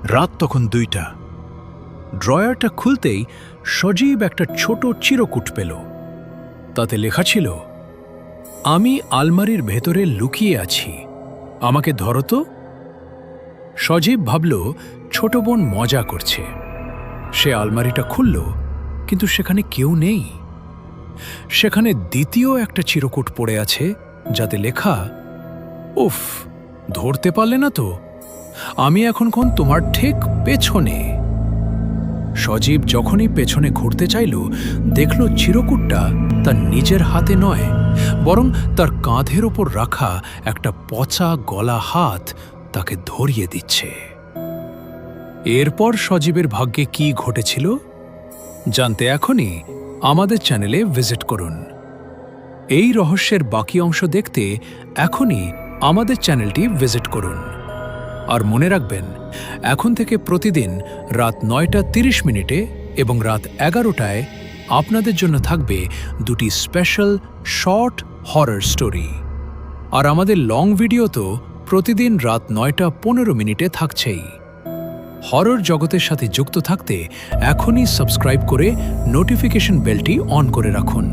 রাত তখন 2টা। ড্রয়ারটা খুলতেই সজীব একটা ছোট চিরকুট পেল। তাতে লেখা ছিল, আমি আলমারির ভেতরে লুকিয়ে আছি, আমাকে ধরো তো। সজীব ভাবল ছোট বোন মজা করছে। সে আলমারিটা খুলল, কিন্তু সেখানে কেউ নেই। সেখানে দ্বিতীয় একটা চিরকুট পড়ে আছে, যাতে লেখা, উফ, ধরতে পারলে না তো, আমি এখনক্ষণ তোমার ঠিক পেছনে। সজীব যখনই পেছনে ঘুরতে চাইল, দেখল চিরকুটটা তার নিজের হাতে নয়, বরং তার কাঁধের ওপর রাখা একটা পচা গলা হাত তাকে ধরিয়ে দিচ্ছে। এরপর সজীবের ভাগ্যে কি ঘটেছিল জানতে এখনই আমাদের চ্যানেলে ভিজিট করুন। এই রহস্যের বাকি অংশ দেখতে এখনই আমাদের চ্যানেলটি ভিজিট করুন। আর মনে রাখবেন, এখন থেকে প্রতিদিন রাত 9:30 এবং রাত 11টায় আপনাদের জন্য থাকবে দুটি স্পেশাল শর্ট হরর স্টোরি। আর আমাদের লং ভিডিও তো প্রতিদিন রাত 9:15 থাকছেই। হরর জগতের সাথে যুক্ত থাকতে এখনই সাবস্ক্রাইব করে নোটিফিকেশন বেলটি অন করে রাখুন।